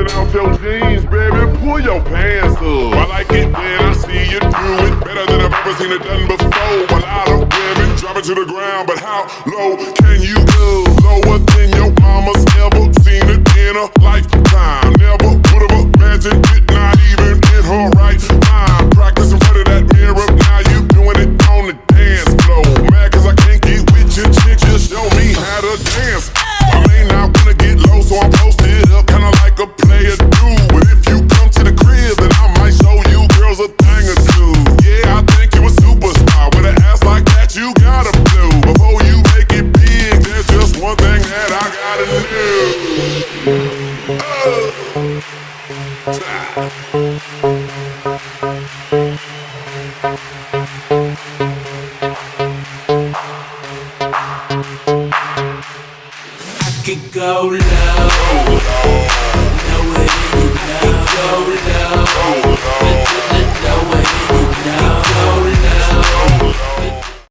pulling out your jeans, baby, pull your pants up. I like it when I see you do it better than I've ever seen it done before. A lot of women drop it to the ground, but how low can you go? Lower than your mama's ever seen it in a lifetime. Never would have imagined it, not even in her right mind. Practice in front of that mirror, now you doing it on the dance floor. Mad cause I can't get with your chick, just show me how to dance. I may not wanna get low, so I'm posted up, kinda like a player do. But if you come to the crib, then I might show you girls a thing or two. Yeah, I think you a superstar, with an ass like that you gotta do. Before you make it big, there's just one thing that I gotta do. I could go low.